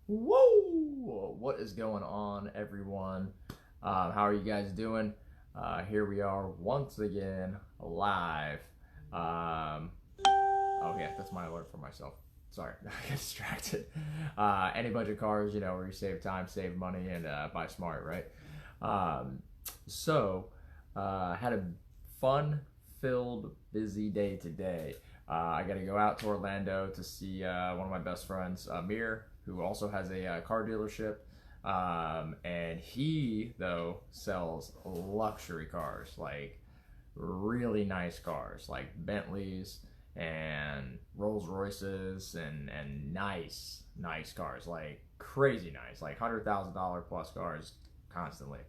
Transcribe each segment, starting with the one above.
Whoa! What is going on, everyone? How are you guys doing? Here we are once again live. Um, oh yeah, that's my alert for myself. Sorry, I got distracted. Any budget cars, where you save time, save money, and buy smart, right? Um, so, had a fun-filled, busy day today. I got to go out to Orlando to see one of my best friends, Amir, who also has a car dealership. And he, though, sells luxury cars, like really nice cars, like Bentleys and Rolls Royces and nice cars, like crazy nice, like $100,000 plus cars constantly.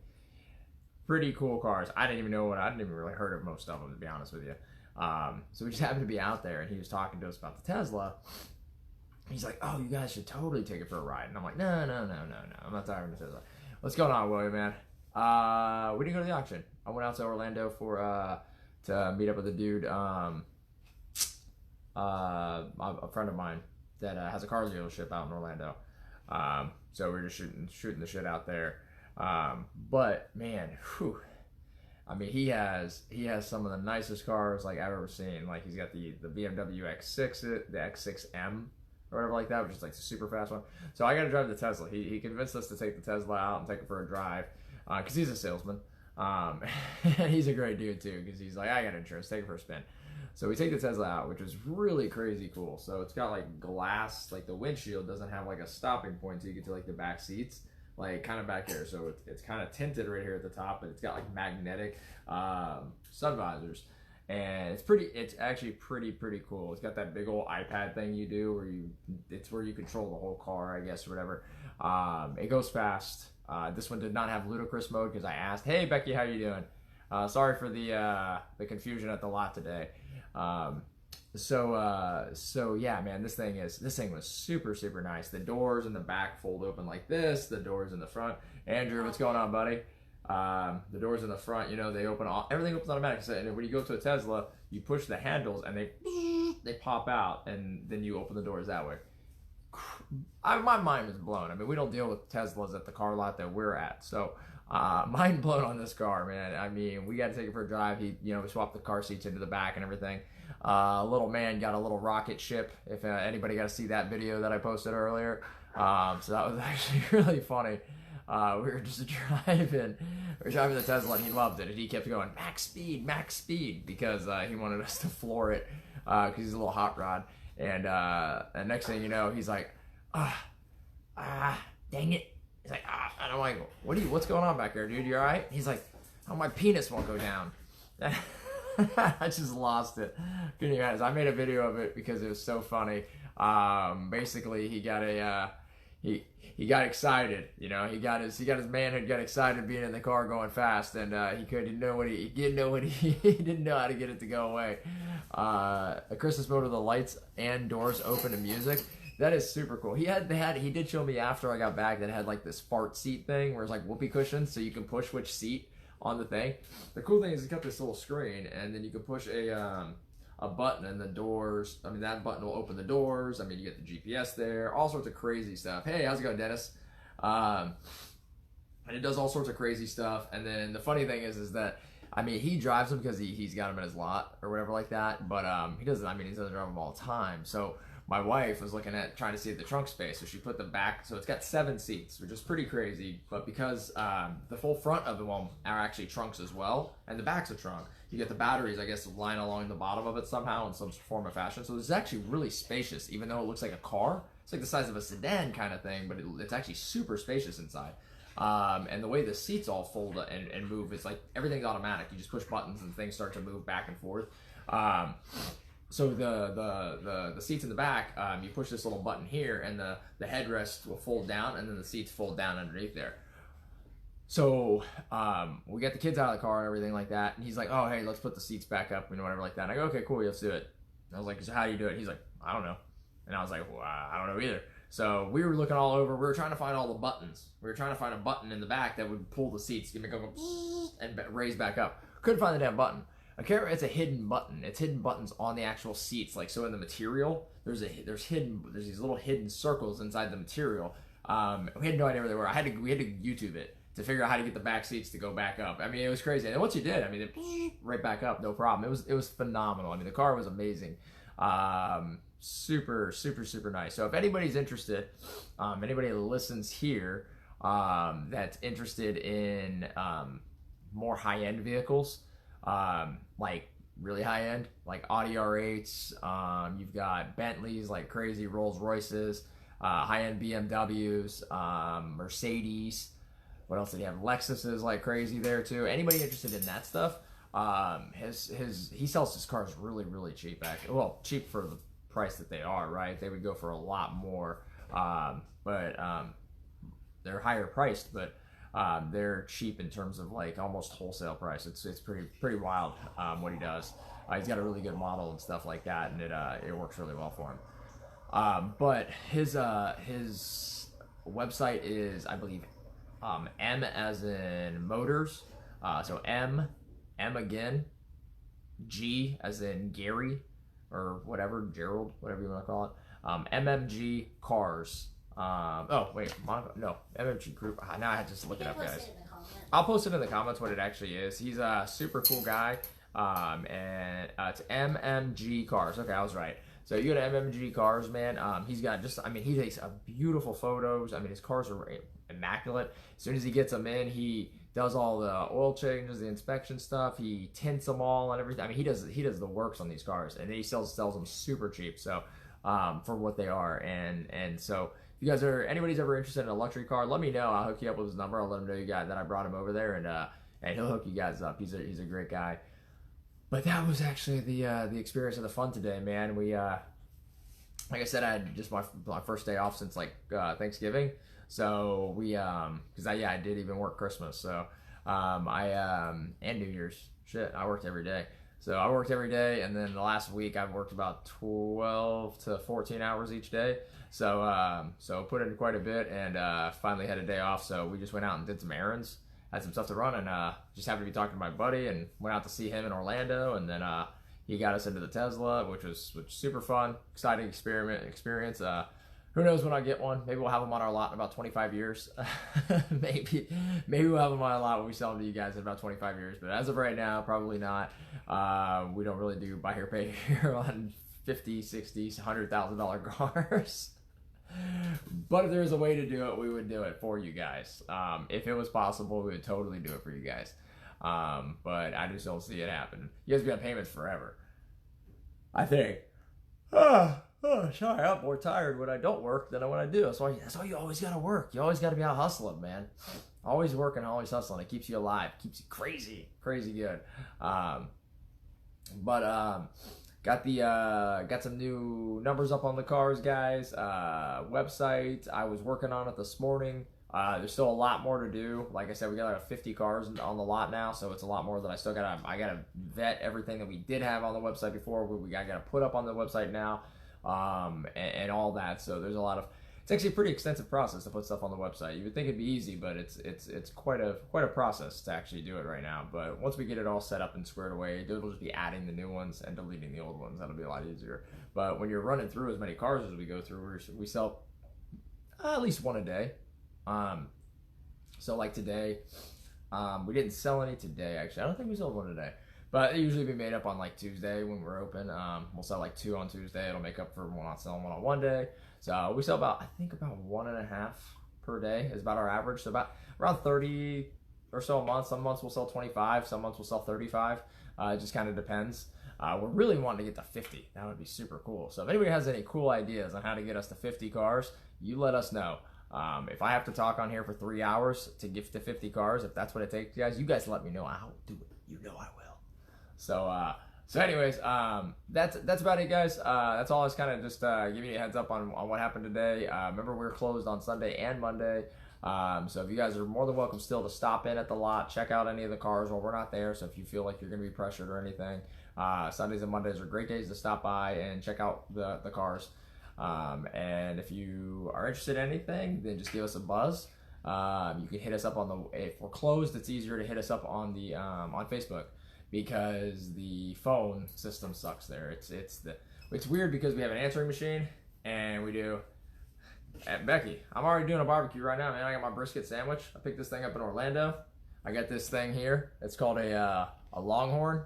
Pretty cool cars. I didn't even really heard of most of them, to be honest with you. So we just happened to be out there, and he was talking to us about the Tesla. He's like, "Oh, you guys should totally take it for a ride." And I'm like, "No, no, no, no, no. I'm not tired of Tesla. What's going on, William, man?" We didn't go to the auction. I went out to Orlando for to meet up with a dude, a friend of mine that has a car dealership out in Orlando. So we were just shooting the shit out there. But man, whew, I mean, he has some of the nicest cars like I've ever seen. Like he's got the BMW X6, the X6M or whatever like that, which is like the super fast one. So I got to drive the Tesla. He convinced us to take the Tesla out and take it for a drive because he's a salesman. And he's a great dude too because he's like, I got insurance, take it for a spin. So we take the Tesla out, which is really crazy cool. So it's got like glass, like the windshield doesn't have like a stopping point, so you get to like the back seats, like kind of back here. So it's kind of tinted right here at the top, but it's got like magnetic sun visors. And it's actually pretty cool. It's got that big old iPad thing you do it's where you control the whole car, I guess, or whatever. It goes fast. This one did not have ludicrous mode because I asked, "Hey Becky, how you doing?" Sorry for the confusion at the lot today. So yeah, man, this thing was super nice. The doors in the back fold open like this. The doors in the front. Andrew, what's going on, buddy? The doors in the front, they open all. Everything opens automatic. So when you go to a Tesla, you push the handles and they pop out, and then you open the doors that way. My mind was blown. I mean, we don't deal with Teslas at the car lot that we're at, so mind blown on this car, man. I mean, we got to take it for a drive. We swapped the car seats into the back and everything. Little man got a little rocket ship. If anybody got to see that video that I posted earlier, so that was actually really funny. We were just driving. We were driving the Tesla, and he loved it. And he kept going max speed, because he wanted us to floor it because he's a little hot rod. And next thing you know, he's like, dang it. He's like, and I'm like, what's going on back there, dude? You all right? He's like, oh, my penis won't go down. I just lost it. Can you guys? I made a video of it because it was so funny. Basically, he got he got excited. He got his manhood, got excited being in the car going fast, and he didn't know he didn't know how to get it to go away. A Christmas mode with the lights and doors open to music. That is super cool. He did show me after I got back that it had like this fart seat thing where it's like whoopee cushions, so you can push which seat on the thing. The cool thing is it's got this little screen, and then you can push a button, and the doors. I mean, that button will open the doors. I mean, you get the GPS there, all sorts of crazy stuff. Hey, how's it going, Dennis? And it does all sorts of crazy stuff. And then the funny thing is that, I mean, he drives them because he's got them in his lot or whatever like that. But he doesn't. I mean, he doesn't drive them all the time. So my wife was looking at trying to see the trunk space, so she put them back. So it's got 7 seats, which is pretty crazy. But because the full front of them are actually trunks as well, and the back's a trunk, you get the batteries, I guess, lying along the bottom of it somehow in some form of fashion. So it's actually really spacious, even though it looks like a car. It's like the size of a sedan kind of thing, but it's actually super spacious inside. And the way the seats all fold and move, it's like everything's automatic. You just push buttons and things start to move back and forth. So the seats in the back, you push this little button here, and the headrest will fold down, and then the seats fold down underneath there. So we get the kids out of the car and everything like that, and he's like, "Oh, hey, let's put the seats back up," whatever like that. And I go, "Okay, cool, let's do it." And I was like, "So how do you do it?" He's like, "I don't know," and I was like, "Well, I don't know either." So we were looking all over. We were trying to find all the buttons. We were trying to find a button in the back that would pull the seats, give me go and raise back up. Couldn't find the damn button. It's a hidden button. It's hidden buttons on the actual seats. Like, so in the material, there's these little hidden circles inside the material We had no idea where they were. We had to YouTube it to figure out how to get the back seats to go back up. I mean, it was crazy. And once you did, I mean, it right back up, no problem. It was phenomenal. I mean, the car was amazing. Super, super, super nice. So if anybody's interested, anybody that listens here, that's interested in more high-end vehicles, like really high-end, like Audi R8s, you've got Bentleys like crazy, Rolls Royces, high-end BMWs, Mercedes. What else did he have? Lexuses like crazy there too. Anybody interested in that stuff? He sells his cars really, really cheap. Actually, well, cheap for the price that they are. Right? They would go for a lot more, but they're higher priced, but they're cheap in terms of like almost wholesale price. It's pretty wild what he does. He's got a really good model and stuff like that, and it works really well for him. But his website is, I believe, M as in motors, so M again, G as in Gary, or whatever, Gerald, whatever you want to call it, MMG Cars. Oh wait, no, MMG Group. Now I have to just look it up, guys. I'll post it in the comments what it actually is. He's a super cool guy, and it's MMG Cars. Okay, I was right. So you go to MMG Cars, man. He's got he takes beautiful photos. I mean, his cars are immaculate. As soon as he gets them in, he does all the oil changes, the inspection stuff. He tints them all and everything. I mean, he does the works on these cars, and then he sells them super cheap. So for what they are, and so if you guys anybody's ever interested in a luxury car, let me know. I'll hook you up with his number. I'll let him know that I brought him over there, and he'll hook you guys up. He's a great guy. But that was actually the experience of the fun today, man. We like I said, I had just my first day off since like Thanksgiving. So we because I did even work Christmas. So and New Year's. Shit, I worked every day. So I worked every day, and then the last week I've worked about 12 to 14 hours each day. So put in quite a bit, and finally had a day off. So we just went out and did some errands. Had some stuff to run, and just happened to be talking to my buddy, and went out to see him in Orlando, and then he got us into the Tesla, which was super fun, exciting experience. Who knows when I'll get one? Maybe we'll have them on our lot in about 25 years. maybe we'll have them on our lot when we sell them to you guys in about 25 years. But as of right now, probably not. We don't really do buy here, pay here on $50,000, $60,000, $100,000 cars. But if there's a way to do it, we would do it for you guys. If it was possible, we would totally do it for you guys. But I just don't see it happen. You guys be on payments forever, I think. Sorry, I'm more tired when I don't work than when I do. That's why you always gotta work. You always gotta be out hustling, man. Always working, always hustling. It keeps you alive, keeps you crazy good. Got some new numbers up on the cars, guys. Website, I was working on it this morning. There's still a lot more to do. Like I said, we got like 50 cars on the lot now, so it's a lot more that I gotta vet everything that we did have on the website before. I gotta put up on the website now, and all that. So there's it's actually a pretty extensive process to put stuff on the website. You would think it'd be easy, but it's quite a process to actually do it right now. But once we get it all set up and squared away, it'll just be adding the new ones and deleting the old ones. That'll be a lot easier. But when you're running through as many cars as we go through, we sell at least one a day. So like today, we didn't sell any today, actually. I don't think we sold one today, but they usually be made up on like Tuesday when we're open. We'll sell like 2 on Tuesday. It'll make up for not selling one on one day. So we sell about 1.5 per day is about our average. So about around 30 or so a month. Some months we'll sell 25, some months we'll sell 35. It just kind of depends. We're really wanting to get to 50. That would be super cool. So if anybody has any cool ideas on how to get us to 50 cars, you let us know. If I have to talk on here for 3 hours to get to 50 cars, if that's what it takes, you guys let me know. I'll do it. You know I will. So anyways, that's about it, guys. That's all. I was kind of just giving you a heads up on what happened today. Remember, we're closed on Sunday and Monday. So if you guys are more than welcome still to stop in at the lot, check out any of the cars while we're not there. So if you feel like you're going to be pressured or anything, Sundays and Mondays are great days to stop by and check out the cars. And if you are interested in anything, then just give us a buzz. You can hit us up if we're closed, it's easier to hit us up on Facebook, because the phone system sucks there. It's weird because we have an answering machine and we do Becky, I'm already doing a barbecue right now, man. I got my brisket sandwich. I picked this thing up in Orlando. I got this thing here. It's called a Longhorn.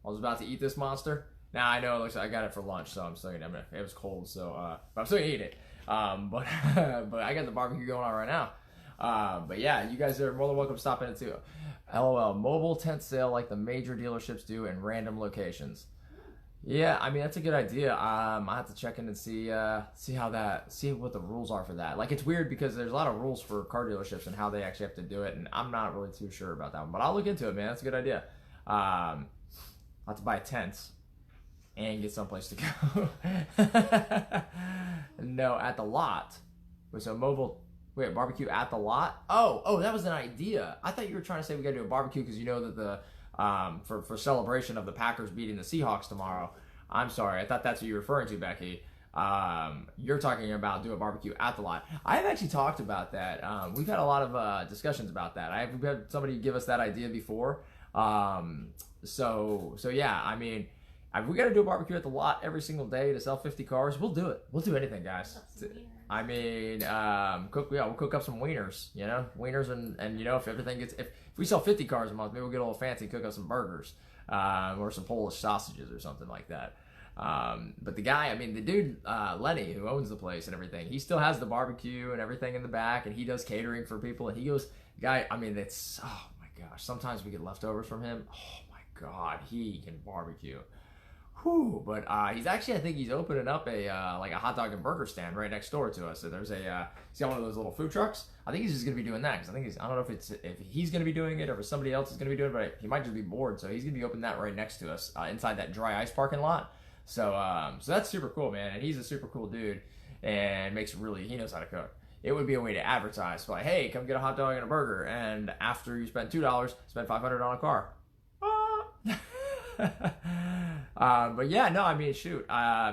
I was about to eat this monster. Now I know it looks like I got it for lunch, so I'm still gonna. It was cold, so but I'm still gonna eat it. But but I got the barbecue going on right now. But yeah, you guys are more than welcome to stop in too. LOL, mobile tent sale like the major dealerships do in random locations. Yeah, I mean that's a good idea. I have to check in and see what the rules are for that. Like it's weird because there's a lot of rules for car dealerships and how they actually have to do it, and I'm not really too sure about that one. But I'll look into it, man. That's a good idea. I'll have to buy tents and get someplace to go. No, at the lot. So mobile. Wait, barbecue at the lot? Oh, that was an idea. I thought you were trying to say we got to do a barbecue because you know that the for celebration of the Packers beating the Seahawks tomorrow. I'm sorry, I thought that's what you were referring to, Becky. You're talking about do a barbecue at the lot. I've actually talked about that. We've had a lot of discussions about that. We've had somebody give us that idea before. So yeah, I mean, if we got to do a barbecue at the lot every single day to sell 50 cars, we'll do it. We'll do anything, guys. I mean, we'll cook up some wieners, wieners and if everything gets, if we sell 50 cars a month, maybe we'll get a little fancy and cook up some burgers, or some Polish sausages or something like that. But the guy, I mean, the dude, Lenny, who owns the place and everything, he still has the barbecue and everything in the back, and he does catering for people, and he goes, guy, I mean, it's, oh my gosh, sometimes we get leftovers from him. Oh my God, he can barbecue. Whew, but he's actually, I think he's opening up a like a hot dog and burger stand right next door to us. So there's he's got one of those little food trucks. I think he's just gonna be doing that because I don't know if he's gonna be doing it or if somebody else is gonna be doing it, but he might just be bored. So he's gonna be opening that right next to us inside that dry ice parking lot. So so that's super cool, man. And he's a super cool dude and he knows how to cook. It would be a way to advertise, like, hey, come get a hot dog and a burger, and after you spend $2, spend $500 on a car. But yeah, no, I mean, shoot,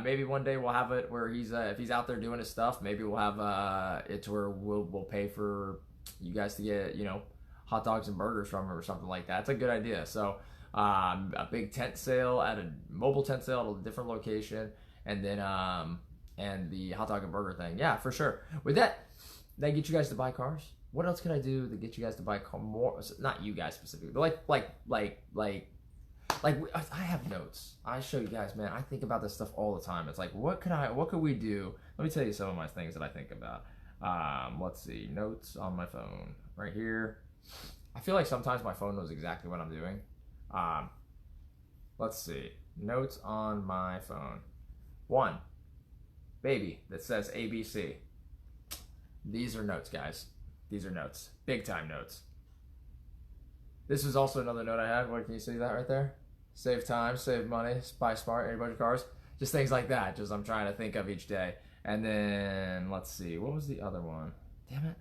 maybe one day we'll have it where he's if he's out there doing his stuff, maybe we'll have it to where we'll pay for you guys to get hot dogs and burgers from him or something like that. It's a good idea. So a big tent sale at a mobile tent sale at a different location, and then and the hot dog and burger thing. Yeah, for sure. With that get you guys to buy cars. What else can I do to get you guys to buy more? Not you guys specifically, but like I have notes. I show you guys, man. I think about this stuff all the time. It's like, what could we do? Let me tell you some of my things that I think about. Let's see, notes on my phone right here. I feel like sometimes my phone knows exactly what I'm doing. Let's see, notes on my phone. 1, baby that says ABC. These are notes, guys. These are notes, big time notes. This is also another note I had. What, can you see that right there? Save time, save money, buy smart, every bunch of cars. Just things like that. Just I'm trying to think of each day. And then let's see, what was the other one? Damn it.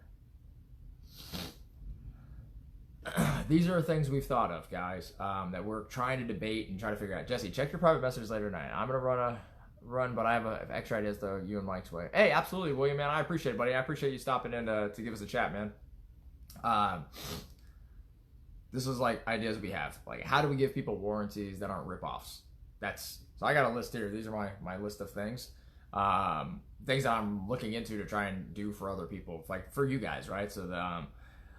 These are things we've thought of, guys, that we're trying to debate and try to figure out. Jesse, check your private messages later tonight. I'm gonna run, but I have extra ideas though you and Mike's way. Hey, absolutely, William, man. I appreciate it, buddy. I appreciate you stopping in to give us a chat, man. This is like ideas we have. Like, how do we give people warranties that aren't ripoffs? So I got a list here. These are my list of things. Things that I'm looking into to try and do for other people, like for you guys, right? So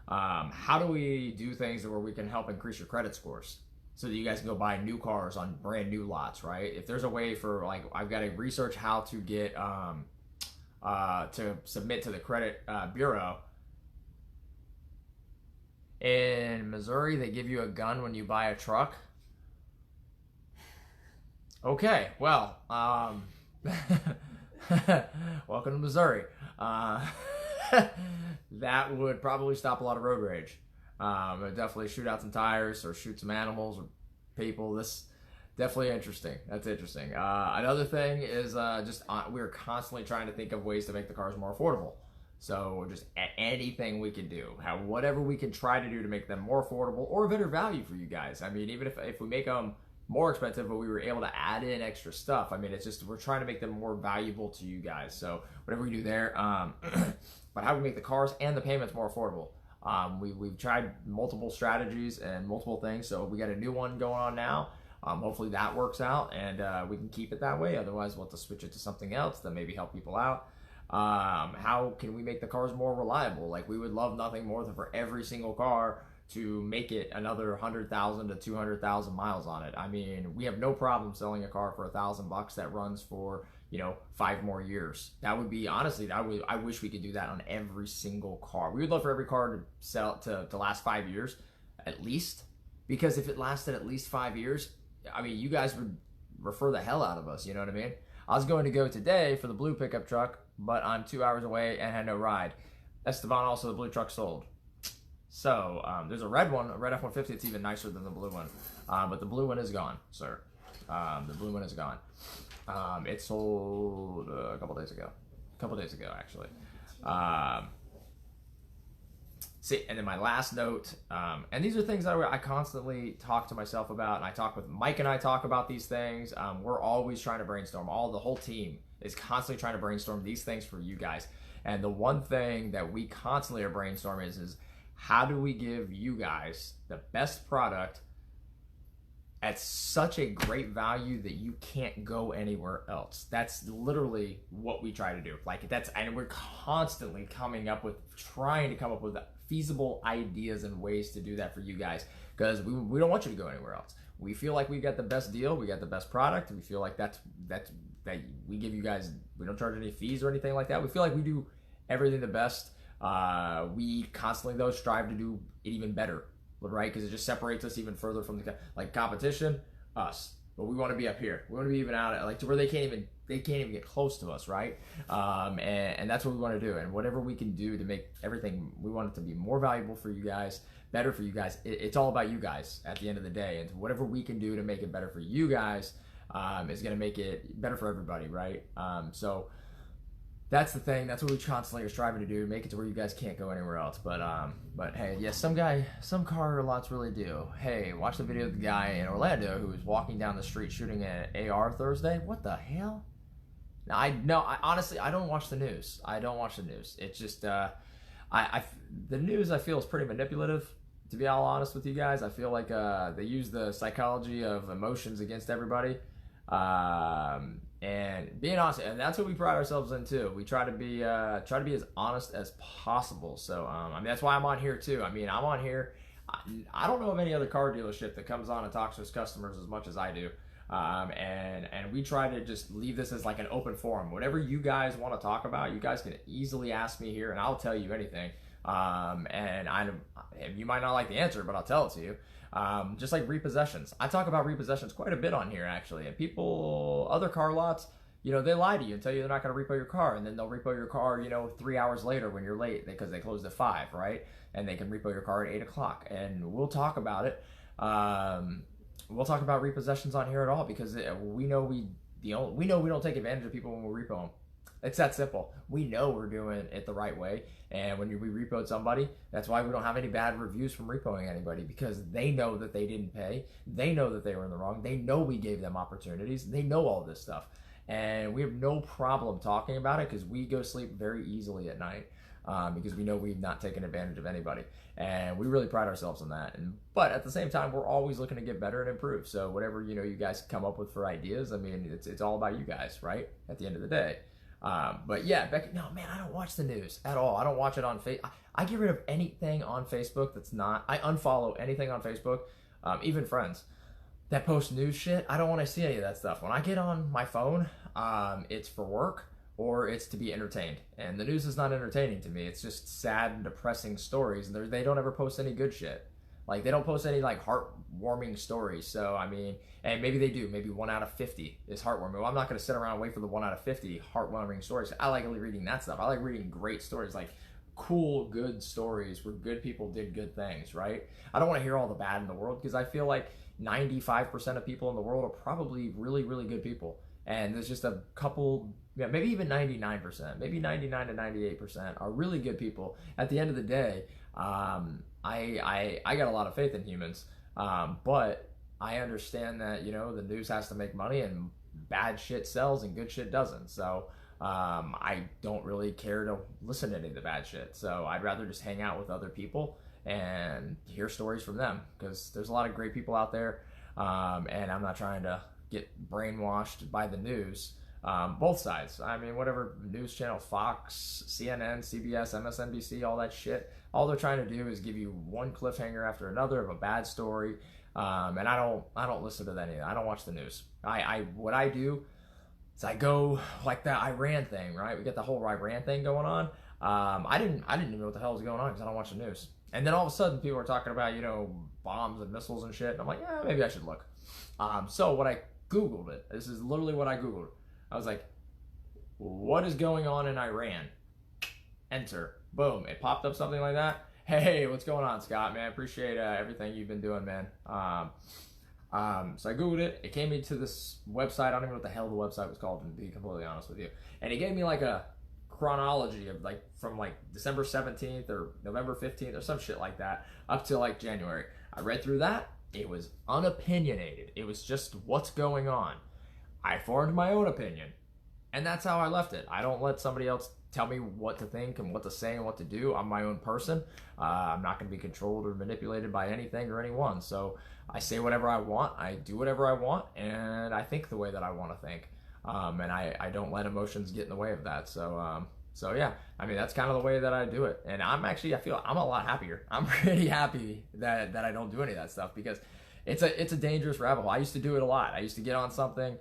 how do we do things where we can help increase your credit scores so that you guys can go buy new cars on brand new lots, right? If there's a way for, like, I've got to research how to get to submit to the credit bureau. In Missouri, they give you a gun when you buy a truck. Okay, well, welcome to Missouri. That would probably stop a lot of road rage. It would definitely shoot out some tires or shoot some animals or people. This definitely interesting. That's interesting. Another thing is we're constantly trying to think of ways to make the cars more affordable. So just anything we can do, whatever we can try to do to make them more affordable or a better value for you guys. I mean, even if we make them more expensive, but we were able to add in extra stuff. I mean, it's just, we're trying to make them more valuable to you guys. So whatever we do there, but how do we make the cars and the payments more affordable? We've tried multiple strategies and multiple things. So we got a new one going on now. Hopefully that works out and we can keep it that way. Otherwise, we'll have to switch it to something else that maybe help people out. How can we make the cars more reliable? Like, we would love nothing more than for every single car to make it another 100,000 to 200,000 miles on it. I mean, we have no problem selling a car for $1,000 that runs for 5 more years. That would be, honestly, I wish we could do that on every single car. We would love for every car to sell to last 5 years at least, because if it lasted at least 5 years, I mean, you guys would refer the hell out of us, you know what I mean? I was going to go today for the blue pickup truck, but I'm 2 hours away and had no ride. Esteban, also the blue truck sold. So there's a red one, a red F-150. It's even nicer than the blue one, but the blue one is gone, sir. The blue one is gone. It sold a couple days ago. Actually. See, and then my last note, and these are things that I constantly talk to myself about, and I talk with Mike, and I talk about these things. We're always trying to brainstorm. The whole team is constantly trying to brainstorm these things for you guys. And the one thing that we constantly are brainstorming is how do we give you guys the best product at such a great value that you can't go anywhere else? That's literally what we try to do. And we're constantly trying to come up with feasible ideas and ways to do that for you guys, because we don't want you to go anywhere else. We feel like we got the best deal, we got the best product, and we feel like that we give you guys, we don't charge any fees or anything like that. We feel like we do everything the best. We constantly though strive to do it even better, right? Because it just separates us even further from the competition, us. But we want to be up here. We want to be even out to where they can't even get close to us, right? And that's what we want to do. And whatever we can do to make everything, we want it to be more valuable for you guys, better for you guys. It's all about you guys at the end of the day. And whatever we can do to make it better for you guys is going to make it better for everybody, right? So that's the thing. That's what we constantly are striving to do, make it to where you guys can't go anywhere else. But hey, yes, some car lots really do. Hey, watch the video of the guy in Orlando who was walking down the street shooting an AR Thursday. What the hell? I honestly, I don't watch the news. It's just, the news I feel is pretty manipulative, to be all honest with you guys. I feel like they use the psychology of emotions against everybody. And being honest, and that's what we pride ourselves in too. We try to be as honest as possible. So I mean, that's why I'm on here too. I mean, I'm on here. I don't know of any other car dealership that comes on and talks to its customers as much as I do. And we try to just leave this as like an open forum. Whatever you guys want to talk about, you guys can easily ask me here, and I'll tell you anything. And you might not like the answer, but I'll tell it to you. Just like repossessions. I talk about repossessions quite a bit on here, actually. And people, other car lots, they lie to you and tell you they're not going to repo your car. And then they'll repo your car, 3 hours later when you're late because they closed at 5, right? And they can repo your car at 8 o'clock. And we'll talk about it. We'll talk about repossessions on here at all, because we know we don't take advantage of people when we repo them. It's that simple. We know we're doing it the right way, and when we repoed somebody, that's why we don't have any bad reviews from repoing anybody, because they know that they didn't pay, they know that they were in the wrong, they know we gave them opportunities, they know all this stuff, and we have no problem talking about it, because we go sleep very easily at night, because we know we've not taken advantage of anybody, and we really pride ourselves on that. But at the same time, we're always looking to get better and improve. So whatever you guys come up with for ideas, I mean, it's all about you guys, right? At the end of the day. But yeah, Becky, no, man, I don't watch the news at all. I don't watch it on Facebook. I get rid of anything on Facebook that's not, I unfollow anything on Facebook, even friends that post news shit. I don't want to see any of that stuff. When I get on my phone, it's for work or it's to be entertained. And the news is not entertaining to me. It's just sad and depressing stories. And they don't ever post any good shit. Like, they don't post any, like, heartwarming stories. So, I mean, and maybe they do. Maybe 1 out of 50 is heartwarming. Well, I'm not going to sit around and wait for the 1 out of 50 heartwarming stories. I like reading that stuff. I like reading great stories, like cool, good stories where good people did good things, right? I don't want to hear all the bad in the world, because I feel like 95% of people in the world are probably really, really good people. And there's just a couple, maybe even 99%, maybe 99 to 98% are really good people. At the end of the day, I got a lot of faith in humans, but I understand that, the news has to make money, and bad shit sells and good shit doesn't. So I don't really care to listen to any of the bad shit. So I'd rather just hang out with other people and hear stories from them, because there's a lot of great people out there, and I'm not trying to get brainwashed by the news. Both sides. I mean, whatever news channel, Fox, CNN, CBS, MSNBC, all that shit. All they're trying to do is give you one cliffhanger after another of a bad story. And I don't listen to any of that. I don't watch the news. What I do is I go like that Iran thing, right? We got the whole Iran thing going on. I didn't even know what the hell was going on because I don't watch the news. And then all of a sudden, people are talking about bombs and missiles and shit. And I'm like, yeah, maybe I should look. So what I Googled it. This is literally what I Googled. I was like, what is going on in Iran? Enter. Boom. It popped up something like that. Hey, what's going on, Scott, man? Appreciate everything you've been doing, man. So I Googled it. It came me to this website. I don't even know what the hell the website was called, to be completely honest with you. And it gave me like a chronology of from December 17th or November 15th or some shit like that up to January. I read through that. It was unopinionated. It was just what's going on. I formed my own opinion, and that's how I left it. I don't let somebody else tell me what to think and what to say and what to do. I'm my own person. I'm not going to be controlled or manipulated by anything or anyone. So I say whatever I want. I do whatever I want, and I think the way that I want to think. And I don't let emotions get in the way of that. So yeah, I mean, that's kind of the way that I do it. And I feel I'm a lot happier. I'm pretty happy that I don't do any of that stuff because it's a dangerous rabbit hole. I used to do it a lot. I used to get on something.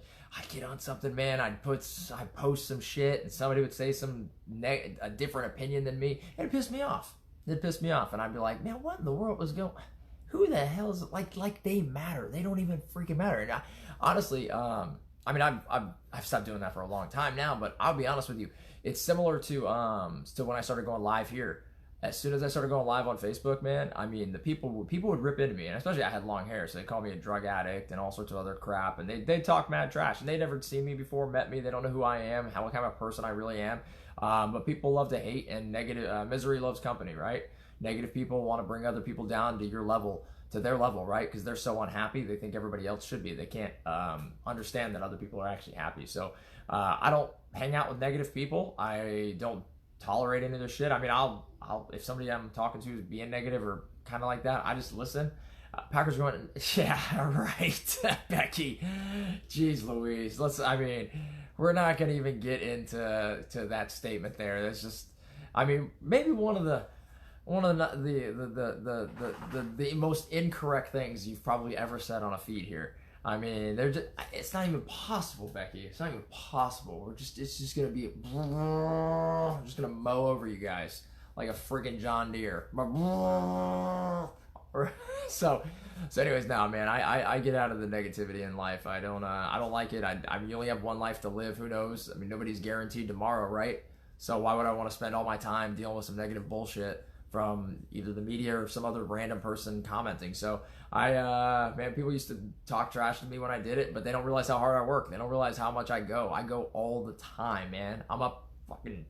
Man. I'd post some shit, and somebody would say a different opinion than me, and it pissed me off. And I'd be like, man, what in the world was going? Who the hell is like they matter? They don't even freaking matter. And honestly, I mean, I've stopped doing that for a long time now. But I'll be honest with you, it's similar to when I started going live here. As soon as I started going live on Facebook, man, I mean, the people would rip into me, and especially I had long hair, so they called me a drug addict and all sorts of other crap, and they talk mad trash, and they never seen me before, met me, they don't know who I am, what kind of person I really am, but people love to hate, and negative misery loves company, right? Negative people want to bring other people down to their level, right? Because they're so unhappy, they think everybody else should be. They can't understand that other people are actually happy. So I don't hang out with negative people. I don't tolerate any of their shit. I mean, I'll if somebody I'm talking to is being negative or kind of like that, I just listen. Packers going, yeah, right, Becky. Jeez Louise. We're not gonna even get into that statement there. That's just, I mean, maybe one of the most incorrect things you've probably ever said on a feed here. I mean, it's not even possible, Becky. It's not even possible. It's just gonna be, I'm just gonna mow over you guys like a freaking John Deere. So anyways, now, man, I get out of the negativity in life. I don't like it. You only have one life to live. Who knows? I mean, nobody's guaranteed tomorrow, right? So why would I want to spend all my time dealing with some negative bullshit from either the media or some other random person commenting? So man, people used to talk trash to me when I did it, but they don't realize how hard I work. They don't realize how much I go. I go all the time, man. I'm up fucking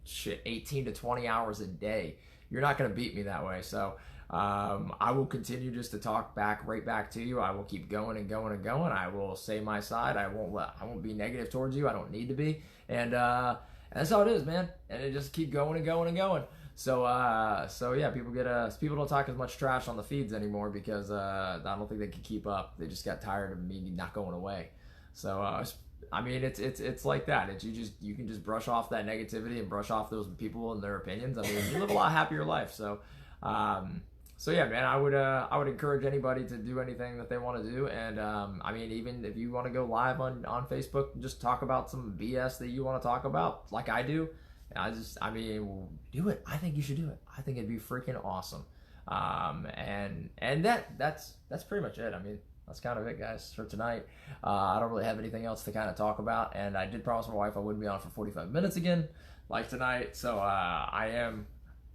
18 to 20 hours a day. You're not going to beat me that way. So I will continue just to talk right back to you. I will keep going and going and going. I will say my side. I won't be negative towards you. I don't need to be. And that's how it is, man. And it just keep going and going and going. So yeah, people don't talk as much trash on the feeds anymore because I don't think they can keep up. They just got tired of me not going away. So I mean, it's like that. You can just brush off that negativity and brush off those people and their opinions. I mean, you live a lot happier life. So yeah, man, I would encourage anybody to do anything that they want to do. And I mean, even if you want to go live on Facebook and just talk about some BS that you want to talk about, like I do. Do it. I think you should do it. I think it'd be freaking awesome. And that's pretty much it. I mean, that's kind of it, guys, for tonight. I don't really have anything else to kind of talk about, and I did promise my wife I wouldn't be on for 45 minutes again, like tonight. So I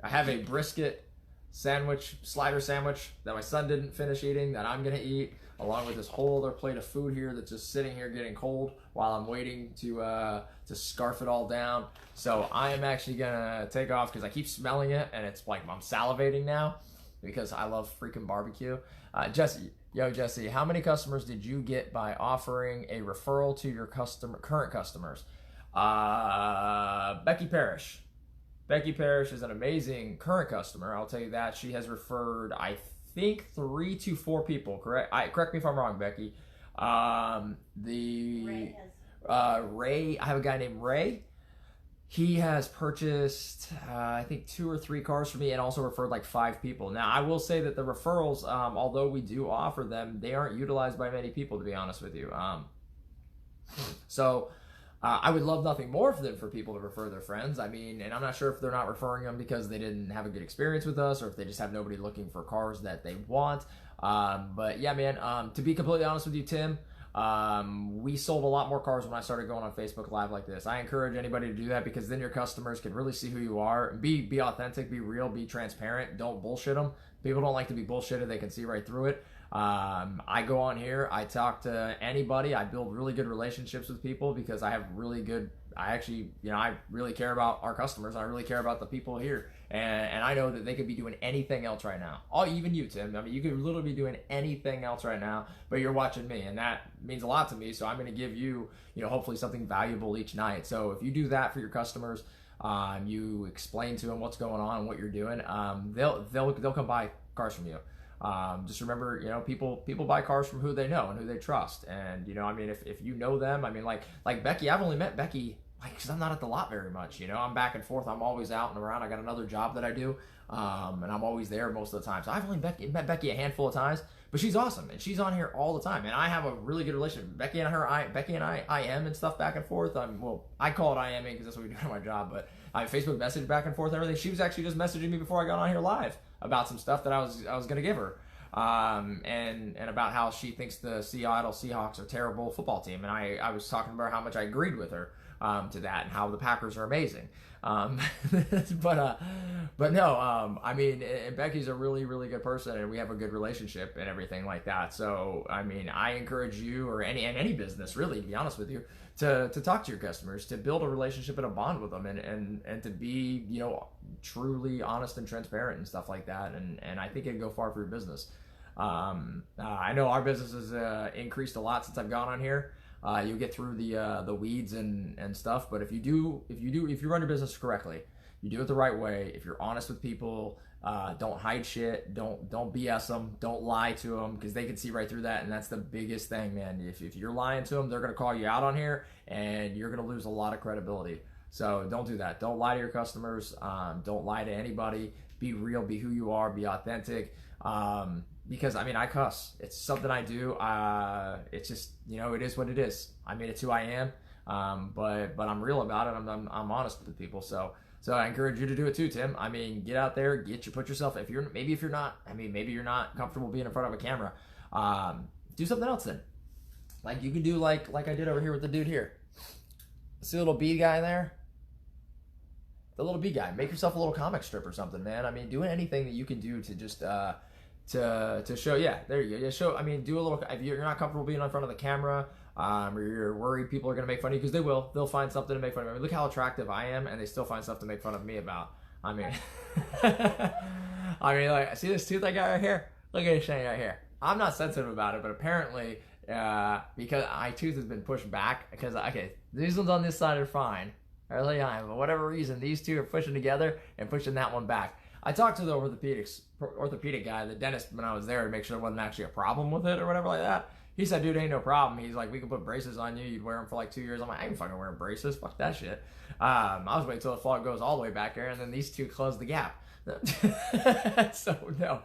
have a brisket slider sandwich that my son didn't finish eating that I'm gonna eat, along with this whole other plate of food here that's just sitting here getting cold while I'm waiting to scarf it all down. So I am actually gonna take off because I keep smelling it and it's like I'm salivating now because I love freaking barbecue. Jesse, how many customers did you get by offering a referral to your current customers? Becky Parrish. Becky Parrish is an amazing current customer. I'll tell you that. She has referred, I think, 3 to 4 people. Correct me if I'm wrong, Becky. Ray, I have a guy named Ray. He has purchased, I think, 2 or 3 cars for me and also referred like 5 people. Now, I will say that the referrals, although we do offer them, they aren't utilized by many people, to be honest with you. So I would love nothing more for people to refer their friends. I mean, and I'm not sure if they're not referring them because they didn't have a good experience with us or if they just have nobody looking for cars that they want. But yeah, man, to be completely honest with you, Tim, we sold a lot more cars when I started going on Facebook Live like this. I encourage anybody to do that because then your customers can really see who you are. Be authentic, be real, be transparent. Don't bullshit them. People don't like to be bullshitted. They can see right through it. I go on here, I talk to anybody, I build really good relationships with people because I have really good, I actually, I really care about our customers. I really care about the people here. And I know that they could be doing anything else right now. Even you, Tim. I mean, you could literally be doing anything else right now, but you're watching me, and that means a lot to me. So I'm going to give you, hopefully something valuable each night. So if you do that for your customers, you explain to them what's going on and what you're doing, they'll come buy cars from you. Just remember, people buy cars from who they know and who they trust. And, I mean, if you know them, I mean, like Becky, I've only met Becky, because I'm not at the lot very much, I'm back and forth. I'm always out and around. I got another job that I do, and I'm always there most of the time. So I've only met Becky a handful of times, but she's awesome, and she's on here all the time. And I have a really good relationship. Becky and I IM and stuff back and forth. I call it IMing because that's what we do at my job, but I Facebook message back and forth and everything. She was actually just messaging me before I got on here live about some stuff that I was going to give her. And about how she thinks the Seattle Seahawks are a terrible football team. And I was talking about how much I agreed with her to that and how the Packers are amazing. But no, I mean, and Becky's a really, really good person and we have a good relationship and everything like that. So, I mean, I encourage you or any business really, to be honest with you, to talk to your customers, to build a relationship and a bond with them and to be, truly honest and transparent and stuff like that. And I think it'd go far for your business. I know our business has increased a lot since I've gone on here. You'll get through the weeds and stuff, but if you run your business correctly, you do it the right way. If you're honest with people, don't hide shit, don't BS them, don't lie to them because they can see right through that, and that's the biggest thing, man. If you're lying to them, they're gonna call you out on here, and you're gonna lose a lot of credibility. So don't do that. Don't lie to your customers. Don't lie to anybody. Be real. Be who you are. Be authentic. Because I mean, I cuss. It's something I do. It's just, it is what it is. I mean, it's who I am. But I'm real about it. I'm honest with people. So I encourage you to do it too, Tim. I mean, get out there, put yourself. Maybe you're not comfortable being in front of a camera. Do something else then. Like you can do like I did over here with the dude here. See the little bee guy there? The little bee guy. Make yourself a little comic strip or something, man. I mean, doing anything that you can do to just to show. Yeah, there you go. Yeah, show. I mean, do a little. If you're not comfortable being in front of the camera, or you're worried people are gonna make fun of you, because they will. They'll find something to make fun of me. I mean, look how attractive I am, and they still find stuff to make fun of me about. I mean, like, see this tooth I got right here? Look at this thing right here. I'm not sensitive about it, but apparently, because my tooth has been pushed back. Because these ones on this side are fine. Early on, for whatever reason, these two are pushing together and pushing that one back. I talked to the orthopedic guy, the dentist, when I was there to make sure there wasn't actually a problem with it or whatever like that. He said, dude, ain't no problem. He's like, we can put braces on you. You'd wear them for like 2 years. I'm like, I ain't fucking wearing braces. Fuck that shit. I was waiting till the fog goes all the way back there, and then these two close the gap. So, no.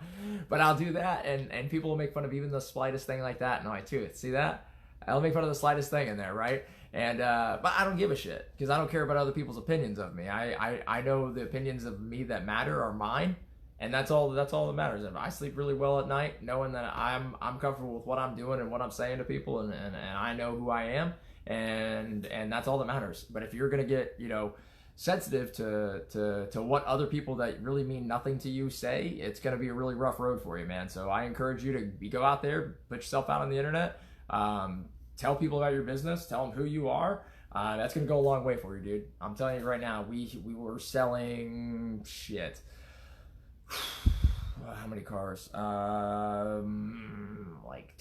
But I'll do that, and people will make fun of even the slightest thing like that in my tooth. See that? I'll make fun of the slightest thing in there, right? And but I don't give a shit because I don't care about other people's opinions of me. I know the opinions of me that matter are mine, and that's all that matters. And I sleep really well at night, knowing that I'm comfortable with what I'm doing and what I'm saying to people, and I know who I am, and that's all that matters. But if you're gonna get sensitive to what other people that really mean nothing to you say, it's gonna be a really rough road for you, man. So I encourage you to go out there, put yourself out on the internet. Tell people about your business. Tell them who you are. That's going to go a long way for you, dude. I'm telling you right now, we were selling shit. How many cars? Like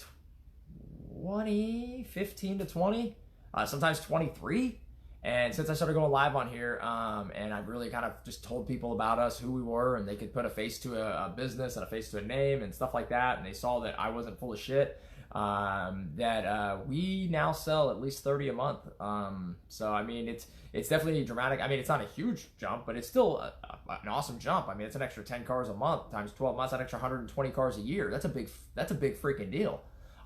20, 15 to 20, sometimes 23. And since I started going live on here, and I really kind of just told people about us, who we were, and they could put a face to a business and a face to a name and stuff like that, and they saw that I wasn't full of shit. that we now sell at least 30 a month. So I mean, it's definitely dramatic. I mean, it's not a huge jump, but it's still an awesome jump. I mean, it's an extra 10 cars a month times 12 months, an extra 120 cars a year. That's a big freaking deal.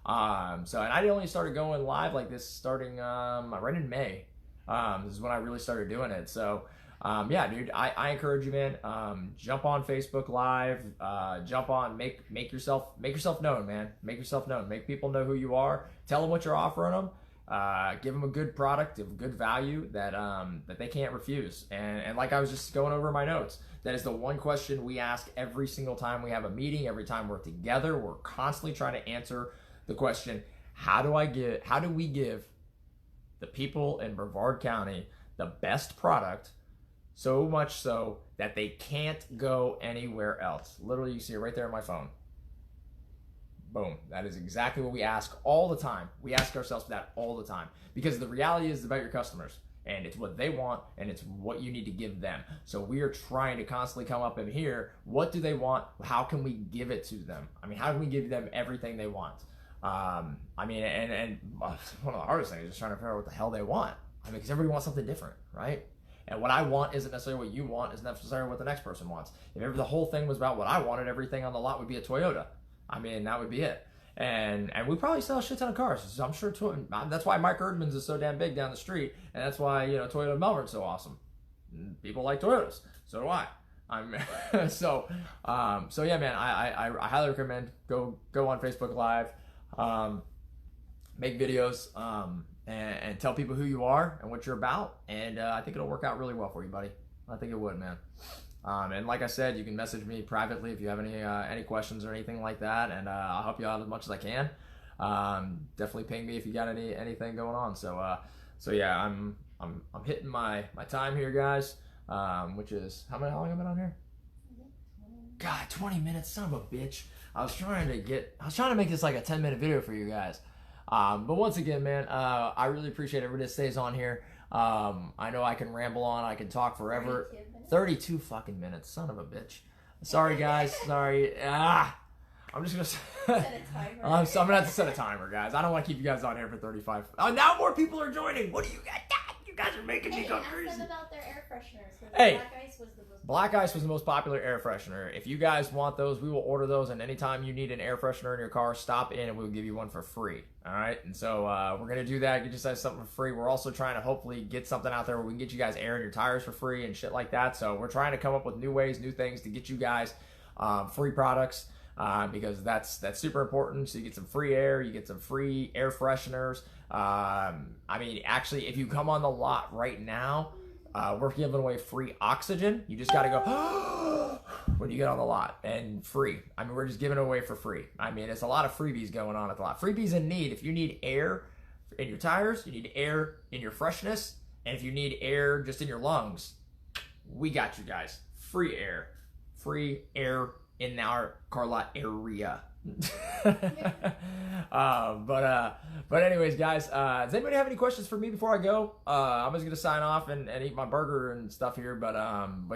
So, and I only started going live like this starting right in May. This is when I really started doing it. So, yeah, dude, I encourage you, man. Jump on Facebook Live. Jump on, make yourself known, man. Make yourself known. Make people know who you are. Tell them what you're offering them. Give them a good product of good value that they can't refuse. And like I was just going over my notes, that is the one question we ask every single time we have a meeting. Every time we're together, we're constantly trying to answer the question: how do we give the people in Brevard County the best product, so much so that they can't go anywhere else? Literally, you see it right there on my phone. Boom. That is exactly what we ask all the time. We ask ourselves that all the time, because the reality is about your customers, and it's what they want, and it's what you need to give them. So we are trying to constantly come up and hear, what do they want? How can we give it to them? I mean, how can we give them everything they want? I mean, and one of the hardest things is just trying to figure out what the hell they want. I mean, because everybody wants something different, right? And what I want isn't necessarily what you want, isn't necessarily what the next person wants. If ever the whole thing was about what I wanted, everything on the lot would be a Toyota. I mean, that would be it. And we probably sell a shit ton of cars. So I'm sure that's why Mike Erdman's is so damn big down the street, and that's why, you know, Toyota Melbourne's so awesome. People like Toyotas. So do I. So yeah, man. I highly recommend go on Facebook Live, make videos, and tell people who you are and what you're about, and I think it'll work out really well for you, buddy. I think it would, man. And like I said, you can message me privately if you have any questions or anything like that, and I'll help you out as much as I can. Definitely ping me if you got anything going on. So yeah, I'm hitting my time here, guys. Which is how long have I been on here? God, 20 minutes, son of a bitch. I was trying to make this like a 10-minute video for you guys. But once again, man, I really appreciate everybody that stays on here. I know I can ramble on, I can talk forever. 32 fucking minutes, son of a bitch. Sorry, guys. Sorry. I'm just gonna set a timer. I'm gonna have to set a timer, guys. I don't want to keep you guys on here for 35. Oh, now more people are joining. What do you got? You guys are making me go crazy. Ask them about their air fresheners. Hey, Black Ice was the most popular air freshener. If you guys want those, we will order those. And anytime you need an air freshener in your car, stop in and we'll give you one for free. All right. And so we're going to do that. Get you guys something for free. We're also trying to hopefully get something out there where we can get you guys air in your tires for free and shit like that. So we're trying to come up with new ways, new things to get you guys free products. Because that's super important. So you get some free air, you get some free air fresheners. I mean, actually, if you come on the lot right now, we're giving away free oxygen. You just got to go when you get on the lot, and free. I mean, we're just giving it away for free. I mean, it's a lot of freebies going on at the lot. Freebies in need. If you need air in your tires, you need air in your freshness, and if you need air just in your lungs, we got you guys. Free air in our car lot area. But anyways, guys, does anybody have any questions for me before I go? I'm just gonna sign off and eat my burger and stuff here, but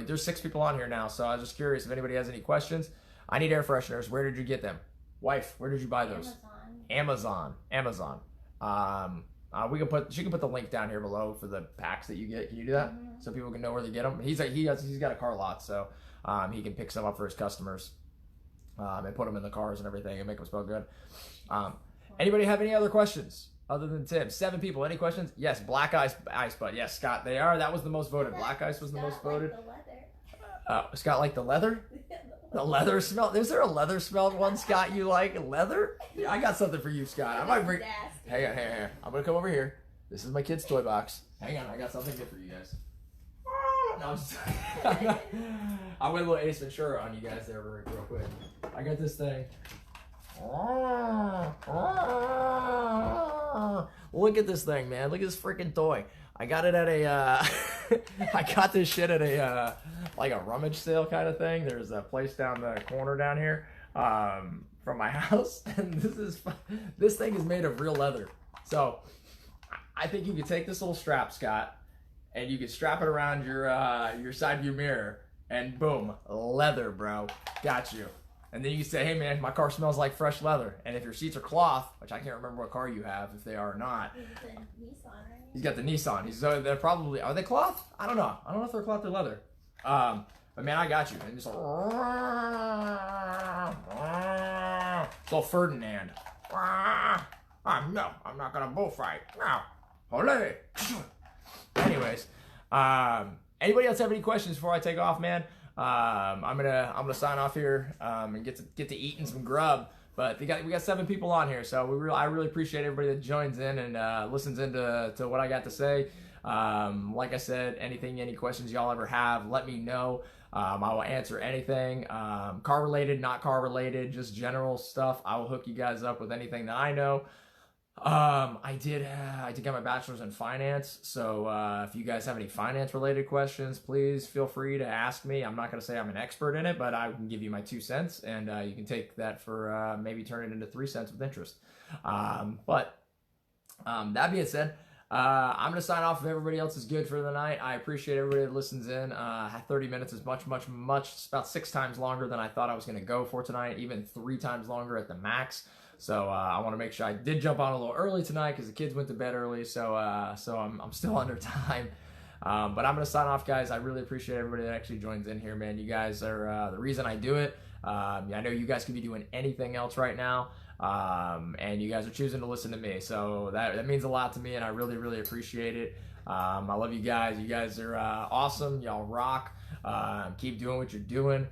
there's 6 people on here now, so I was just curious if anybody has any questions. I need air fresheners. Where did you get them? Wife, where did you buy those? Amazon. She can put the link down here below for the packs that you get. Can you do that? So people can know where they get them? He's got a car lot, so he can pick some up for his customers. And put them in the cars and everything and make them smell good. Anybody have any other questions other than Tim? 7 people. Any questions? Yes, Black Ice Bud. Yes, Scott, they are. That was the most voted. Black Ice was the most voted. Scott liked the leather? The leather smell? Is there a leather smelled one, Scott, you like? Leather? Yeah, I got something for you, Scott. I might bring... Hang on. I'm going to come over here. This is my kid's toy box. Hang on, I got something good for you guys. No, I'm just... I went a little Ace Ventura on you guys there real quick. I got this thing. Look at this thing, man. Look at this freaking toy. I got it at a, I got this shit at a, like a rummage sale kind of thing. There's a place down the corner down here, from my house. And this thing is made of real leather. So I think you could take this little strap, Scott, and you could strap it around your side view mirror, and boom, leather, bro. Got you. And then you say, hey man, my car smells like fresh leather. And if your seats are cloth, which I can't remember what car you have, if they are or not. He's the Nissan, right? He's got the Nissan. So they're probably, are they cloth? I don't know. I don't know if they're cloth or leather. But man, I got you. And just like, it's all Ferdinand. No, I'm not gonna bullfight. No. Ole. Anyways, anybody else have any questions before I take off, man? I'm gonna sign off here and get to eating some grub. But we got 7 people on here, so I really appreciate everybody that joins in and listens into what I got to say. Like I said, any questions y'all ever have, let me know. I will answer anything, car related, not car related, just general stuff. I will hook you guys up with anything that I know. I did get my bachelor's in finance, so if you guys have any finance related questions, please feel free to ask me. I'm not going to say I'm an expert in it, but I can give you my 2 cents, and you can take that for maybe turn it into 3 cents with interest. But that being said, I'm going to sign off if everybody else is good for the night. I appreciate everybody that listens in. 30 minutes is much, about 6 times longer than I thought I was going to go for tonight, even 3 times longer at the max. So I want to make sure I did jump on a little early tonight because the kids went to bed early. So I'm still under time. But I'm going to sign off, guys. I really appreciate everybody that actually joins in here, man. You guys are the reason I do it. I know you guys could be doing anything else right now. And you guys are choosing to listen to me. So that means a lot to me, and I really, really appreciate it. I love you guys. You guys are awesome. Y'all rock. Keep doing what you're doing.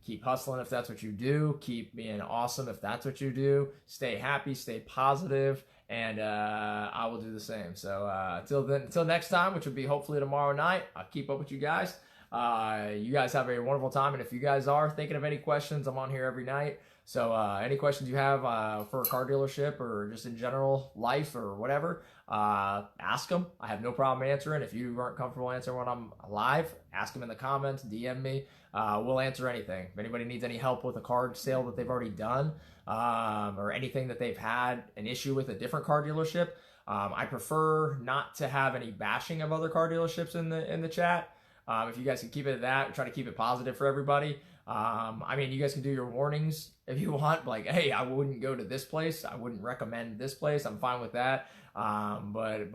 Keep hustling if that's what you do. Keep being awesome if that's what you do. Stay happy, stay positive, and I will do the same. So until next time, which will be hopefully tomorrow night, I'll keep up with you guys. You guys have a wonderful time, and if you guys are thinking of any questions, I'm on here every night. So any questions you have for a car dealership or just in general life or whatever, ask them. I have no problem answering. If you aren't comfortable answering when I'm live, ask them in the comments, DM me. We'll answer anything. If anybody needs any help with a car sale that they've already done or anything that they've had an issue with a different car dealership, I prefer not to have any bashing of other car dealerships in the chat. If you guys can keep it at that, try to keep it positive for everybody. I mean, you guys can do your warnings if you want, like, hey, I wouldn't go to this place. I wouldn't recommend this place. I'm fine with that. But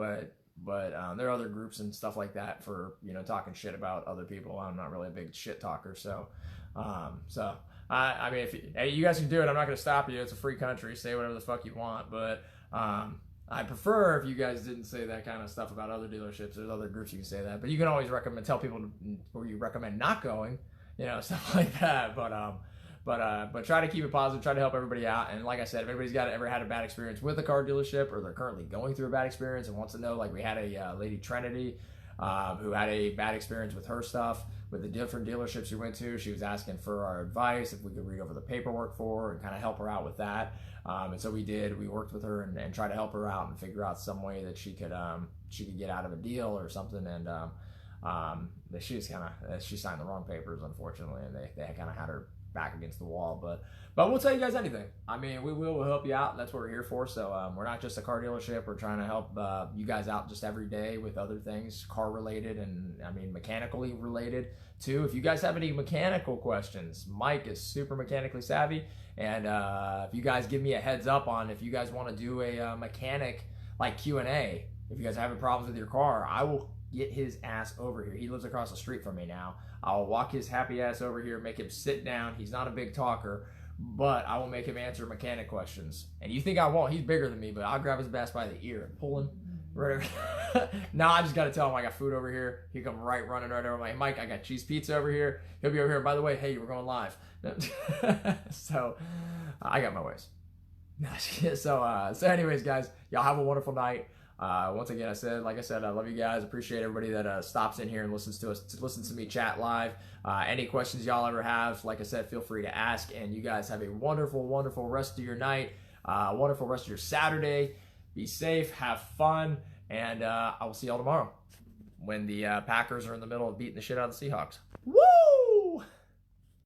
there are other groups and stuff like that for, talking shit about other people. I'm not really a big shit talker. So I mean, if you guys can do it, I'm not going to stop you. It's a free country. Say whatever the fuck you want. But, I prefer if you guys didn't say that kind of stuff about other dealerships. There's other groups you can say that, but you can always tell people where you recommend not going, stuff like that. But try to keep it positive, try to help everybody out. And like I said, if anybody's ever had a bad experience with a car dealership, or they're currently going through a bad experience and wants to know, like we had a lady Trinity who had a bad experience with her stuff with the different dealerships she went to. She was asking for our advice, if we could read over the paperwork for her and kind of help her out with that. And so we did. We worked with her and tried to help her out and figure out some way that she could get out of a deal or something. And she signed the wrong papers, unfortunately, and they kind of had her back against the wall. But we'll tell you guys anything. I mean, we'll help you out. That's what we're here for. So we're not just a car dealership. We're trying to help you guys out just every day with other things, car related, and I mean mechanically related too. If you guys have any mechanical questions, Mike is super mechanically savvy, and if you guys give me a heads up on if you guys want to do a mechanic like Q&A, if you guys are having problems with your car, I will get his ass over here. He lives across the street from me now. I'll walk his happy ass over here, make him sit down. He's not a big talker, but I will make him answer mechanic questions. And you think I won't? He's bigger than me, but I'll grab his ass by the ear and pull him right over. Now I just got to tell him I got food over here. He'll come running right over. I'm like, Mike, I got cheese pizza over here. He'll be over here. By the way, hey, we're going live. So I got my ways. So anyways, guys, y'all have a wonderful night. Once again, like I said, I love you guys. Appreciate everybody that stops in here and listens to me chat live. Any questions y'all ever have, like I said, feel free to ask. And you guys have a wonderful, wonderful rest of your night. Wonderful rest of your Saturday. Be safe, have fun, and I will see y'all tomorrow when the Packers are in the middle of beating the shit out of the Seahawks. Woo!